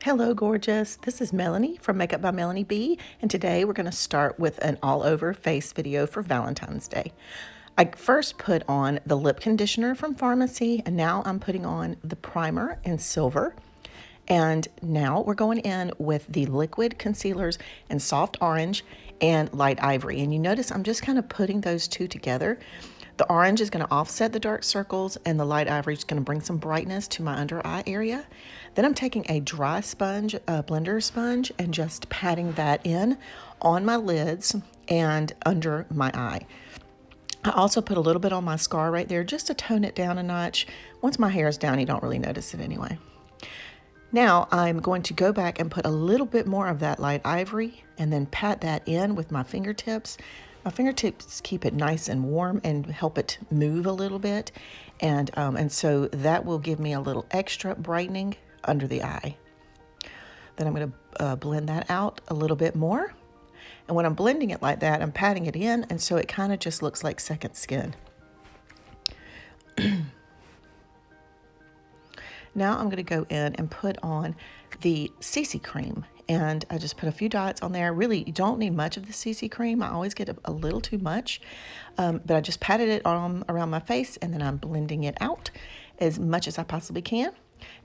Hello, gorgeous. This is Melanie from Makeup by Melanie B, and today we're going to start with an all-over face video for Valentine's Day. I first put on the lip conditioner from Farmasi, and now I'm putting on the primer in silver. And now we're going in with the liquid concealers in soft orange and light ivory. And you notice I'm just kind of putting those two together. The orange is going to offset the dark circles, and the light ivory is going to bring some brightness to my under eye area. Then I'm taking a dry sponge, a blender sponge, and just patting that in on my lids and under my eye. I also put a little bit on my scar right there just to tone it down a notch. Once my hair is down, you don't really notice it anyway. Now I'm going to go back and put a little bit more of that light ivory and then pat that in with my fingertips. My fingertips keep it nice and warm and help it move a little bit. And so that will give me a little extra brightening under the eye. Then I'm going to blend that out a little bit more. And when I'm blending it like that, I'm patting it in, and so it kind of just looks like second skin. Now I'm going to go in and put on the CC cream, and I just put a few dots on there. Really, you don't need much of the CC cream. I always get a little too much, but I just patted it on around my face, and then I'm blending it out as much as I possibly can.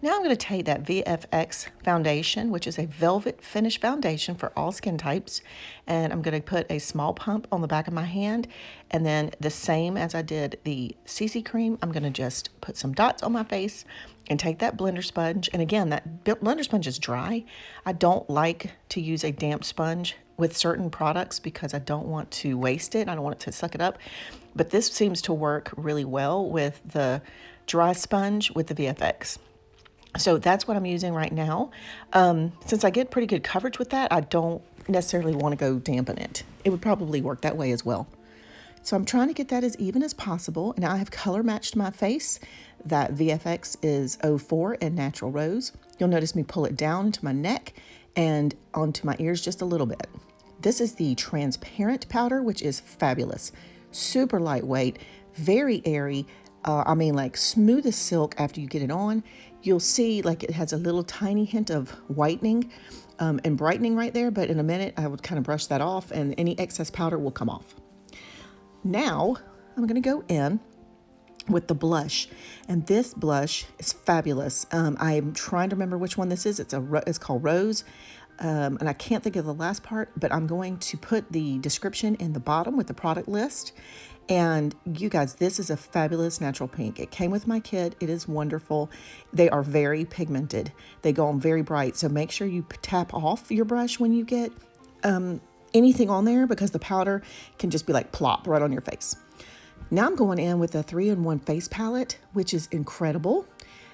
Now I'm going to take that VFX foundation, which is a velvet finish foundation for all skin types, and I'm going to put a small pump on the back of my hand, and then the same as I did the CC cream, I'm going to just put some dots on my face and take that blender sponge. And again, that blender sponge is dry. I don't like to use a damp sponge with certain products because I don't want to waste it. I don't want it to suck it up, but this seems to work really well with the dry sponge with the VFX. So that's what I'm using right now. Since I get pretty good coverage with that, I don't necessarily want to go dampen it. It would probably work that way as well. So I'm trying to get that as even as possible. And I have color matched my face. That VFX is 04 and Natural Rose. You'll notice me pull it down to my neck and onto my ears just a little bit. This is the transparent powder, which is fabulous. Super lightweight, very airy. I mean, like smooth as silk after you get it on. You'll see like it has a little tiny hint of whitening and brightening right there, but in a minute I would kind of brush that off and any excess powder will come off. Now I'm going to go in with the blush, and this blush is fabulous. I'm trying to remember which one this is. It's called Rose. And I can't think of the last part, but I'm going to put the description in the bottom with the product list. And you guys, this is a fabulous natural pink. It came with my kit. It is wonderful. They are very pigmented. They go on very bright. So make sure you tap off your brush when you get anything on there, because the powder can just be like plop right on your face. Now I'm going in with a 3-in-1 face palette, which is incredible.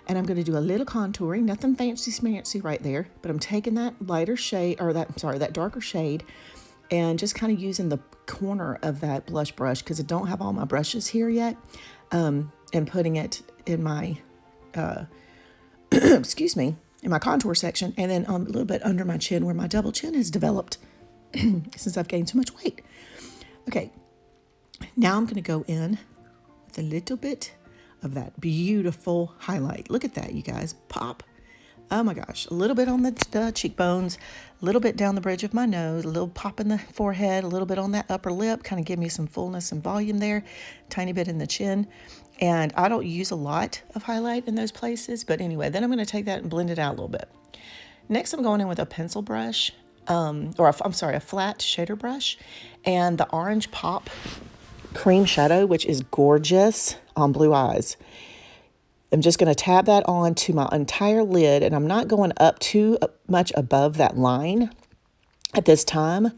And I'm going to do a little contouring, nothing fancy smancy right there, but I'm taking that lighter shade, or that darker shade, and just kind of using the corner of that blush brush, because I don't have all my brushes here yet, and putting it in my, excuse me, in my contour section, and then a little bit under my chin where my double chin has developed since I've gained so much weight. Okay, now I'm going to go in with a little bit of that beautiful highlight. Look at that, you guys. Pop. Oh my gosh. A little bit on the cheekbones, a little bit down the bridge of my nose, a little pop in the forehead, a little bit on that upper lip, kind of give me some fullness and volume there, tiny bit in the chin. And I don't use a lot of highlight in those places, but anyway, then I'm going to take that and blend it out a little bit. Next, I'm going in with a pencil brush, a flat shader brush, and the Orange Pop Cream Shadow, which is gorgeous on blue eyes. I'm just going to tab that on to my entire lid, and I'm not going up too much above that line at this time.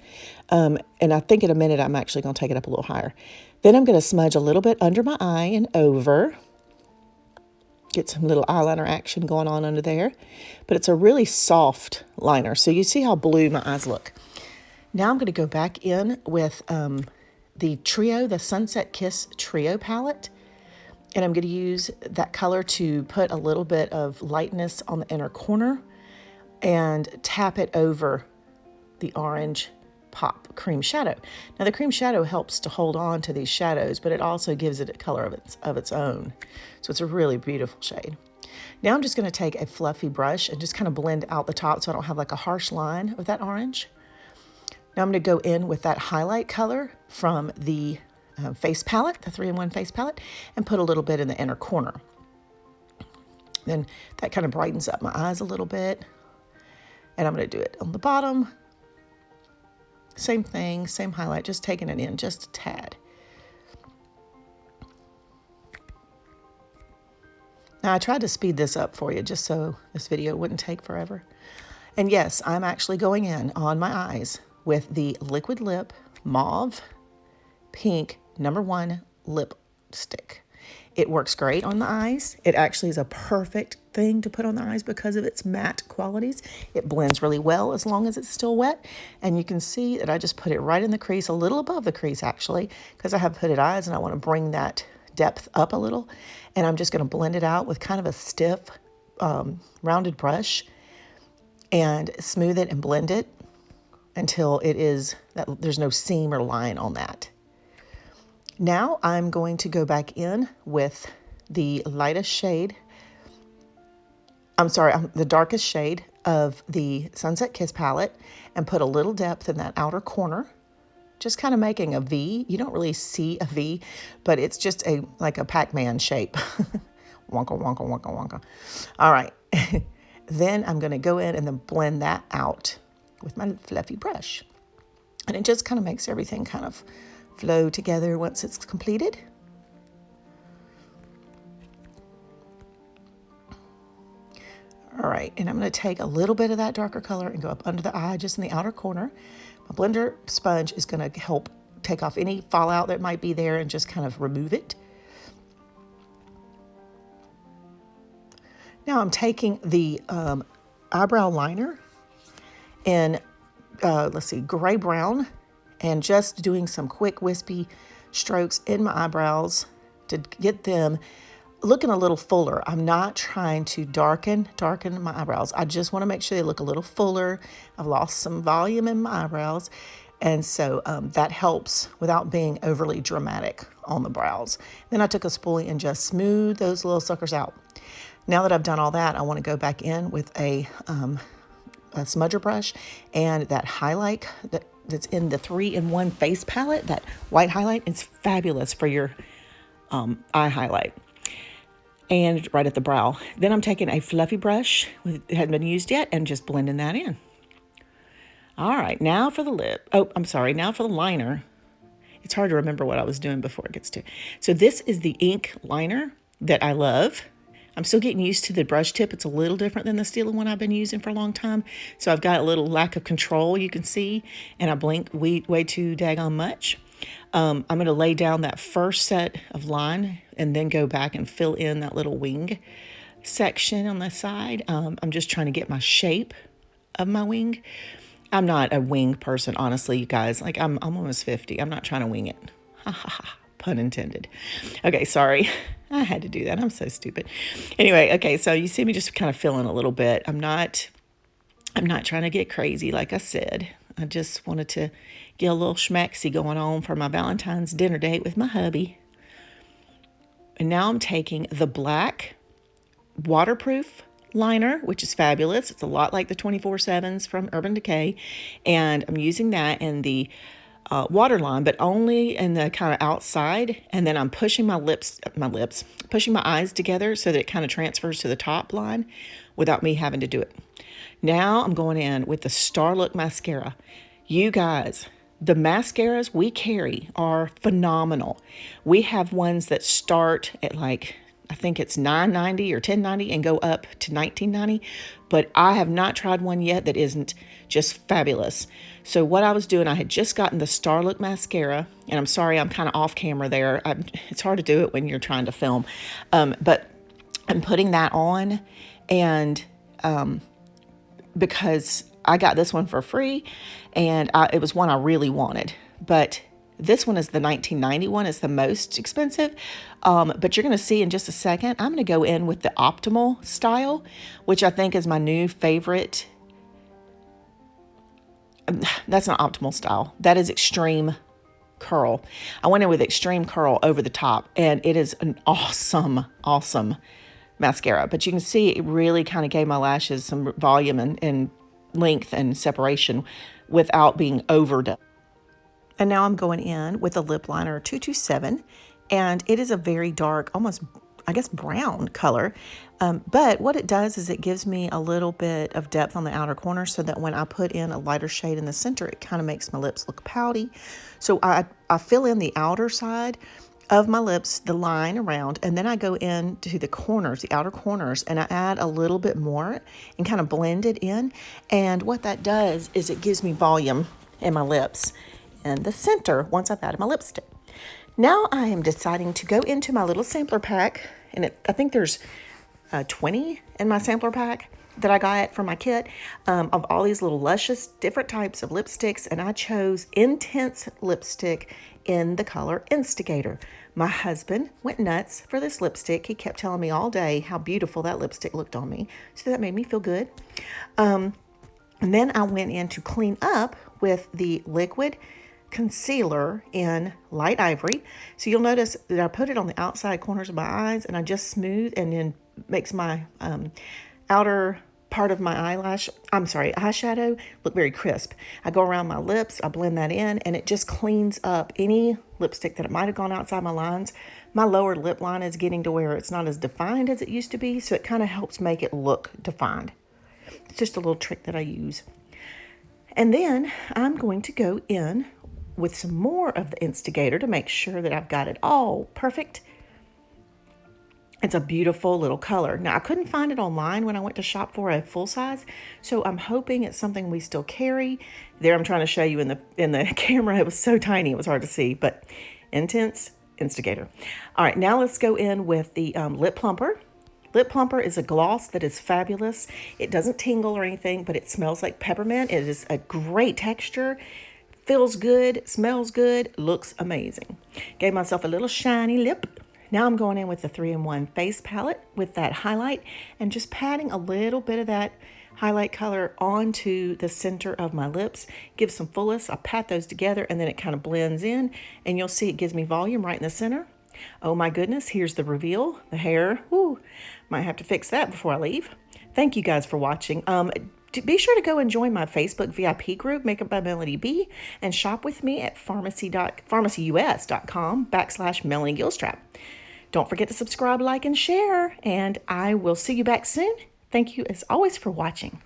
And I think in a minute I'm actually going to take it up a little higher. Then I'm going to smudge a little bit under my eye and over. Get some little eyeliner action going on under there. But it's a really soft liner, so you see how blue my eyes look. Now I'm going to go back in with the Sunset Kiss Trio palette. And I'm going to use that color to put a little bit of lightness on the inner corner and tap it over the Orange Pop Cream Shadow. Now the Cream Shadow helps to hold on to these shadows, but it also gives it a color of its own. So it's a really beautiful shade. Now I'm just going to take a fluffy brush and just kind of blend out the top so I don't have like a harsh line of that orange. Now I'm going to go in with that highlight color from the face palette, the 3-in-1 face palette, and put a little bit in the inner corner. Then that kind of brightens up my eyes a little bit. And I'm going to do it on the bottom. Same thing, same highlight, just taking it in just a tad. Now I tried to speed this up for you just so this video wouldn't take forever. And yes, I'm actually going in on my eyes with the Liquid Lip Mauve Pink #1 lipstick. It works great on the eyes. It actually is a perfect thing to put on the eyes because of its matte qualities. It blends really well as long as it's still wet. And you can see that I just put it right in the crease, a little above the crease actually, because I have hooded eyes and I want to bring that depth up a little. And I'm just going to blend it out with kind of a stiff, rounded brush and smooth it and blend it until it is that there's no seam or line on that. Now I'm going to go back in with the lightest shade, the darkest shade of the Sunset Kiss palette and put a little depth in that outer corner, just kind of making a V. You don't really see a V, but it's just like a Pac-Man shape. Wonka, wonka, wonka, wonka. All right. Then I'm going to go in and then blend that out with my fluffy brush. And it just kind of makes everything kind of flow together once it's completed. All right, and I'm going to take a little bit of that darker color and go up under the eye, just in the outer corner. My blender sponge is going to help take off any fallout that might be there and just kind of remove it. Now I'm taking the eyebrow liner in, let's see, gray brown, and just doing some quick wispy strokes in my eyebrows to get them looking a little fuller. I'm not trying to darken my eyebrows. I just want to make sure they look a little fuller. I've lost some volume in my eyebrows. And so that helps without being overly dramatic on the brows. Then I took a spoolie and just smoothed those little suckers out. Now that I've done all that, I want to go back in with a smudger brush and that highlight that's in the 3-in-1 face palette, that white highlight. It's fabulous for your eye highlight. And right at the brow. Then I'm taking a fluffy brush that hadn't been used yet and just blending that in. All right, now for the lip. Oh, I'm sorry, now for the liner. It's hard to remember what I was doing before it gets to. So this is the ink liner that I love. I'm still getting used to the brush tip. It's a little different than the steel one I've been using for a long time. So I've got a little lack of control, you can see, and I blink way too daggone much. I'm going to lay down that first set of line and then go back and fill in that little wing section on the side. I'm just trying to get my shape of my wing. I'm not a wing person, honestly, you guys. Like, I'm almost 50. I'm not trying to wing it. Ha ha ha. Pun intended. Okay, sorry. I had to do that. I'm so stupid. Anyway, okay, so you see me just kind of filling a little bit. I'm not trying to get crazy, like I said. I just wanted to get a little schmaxy going on for my Valentine's dinner date with my hubby. And now I'm taking the black waterproof liner, which is fabulous. It's a lot like the 24/7s from Urban Decay. And I'm using that in the waterline, but only in the kind of outside. And then I'm pushing pushing my eyes together so that it kind of transfers to the top line without me having to do it. Now I'm going in with the Starlook Mascara. You guys, the mascaras we carry are phenomenal. We have ones that start at like, I think it's $9.90 or $10.90 and go up to $19.90, but I have not tried one yet that isn't just fabulous. So what I was doing, I had just gotten the Starlook Mascara, and I'm sorry I'm kind of off camera there. It's hard to do it when you're trying to film, but I'm putting that on, and because I got this one for free, and it was one I really wanted, but this one is the $19.90 one. It's the most expensive, but you're going to see in just a second. I'm going to go in with the Optimal style, which I think is my new favorite. That's not Optimal style. That is Extreme Curl. I went in with Extreme Curl over the top, and it is an awesome, awesome mascara. But you can see it really kind of gave my lashes some volume and length and separation without being overdone. And now I'm going in with a lip liner 227, and it is a very dark, almost, I guess, brown color. But what it does is it gives me a little bit of depth on the outer corner so that when I put in a lighter shade in the center, it kind of makes my lips look pouty. So I fill in the outer side of my lips, the line around, and then I go into the corners, the outer corners, and I add a little bit more and kind of blend it in. And what that does is it gives me volume in my lips in the center once I've added my lipstick. Now I am deciding to go into my little sampler pack, and I think there's 20 in my sampler pack that I got from my kit of all these little luscious different types of lipsticks, and I chose Intense lipstick in the color Instigator. My husband went nuts for this lipstick. He kept telling me all day how beautiful that lipstick looked on me, so that made me feel good. And then I went in to clean up with the liquid concealer in light ivory. So you'll notice that I put it on the outside corners of my eyes, and I just smooth and then makes my outer part of my eyeshadow look very crisp. I go around my lips, I blend that in, and it just cleans up any lipstick that might have gone outside my lines. My lower lip line is getting to where it's not as defined as it used to be, so it kind of helps make it look defined. It's just a little trick that I use. And then I'm going to go in with some more of the Instigator to make sure that I've got it all perfect. It's a beautiful little color. Now, I couldn't find it online when I went to shop for a full size, so I'm hoping it's something we still carry. There, I'm trying to show you in the camera. It was so tiny, it was hard to see, but Intense Instigator. All right, now let's go in with the Lip Plumper. Lip Plumper is a gloss that is fabulous. It doesn't tingle or anything, but it smells like peppermint. It is a great texture. Feels good, smells good, looks amazing. Gave myself a little shiny lip. Now I'm going in with the 3-in-1 face palette with that highlight and just patting a little bit of that highlight color onto the center of my lips. Gives some fullness. I pat those together and then it kind of blends in, and you'll see it gives me volume right in the center. Oh my goodness, here's the reveal. The hair, whoo, might have to fix that before I leave. Thank you guys for watching. Be sure to go and join my Facebook VIP group, Makeup by Melanie B, and shop with me at farmacyus.com/Melanie Gilstrap. Don't forget to subscribe, like, and share, and I will see you back soon. Thank you as always for watching.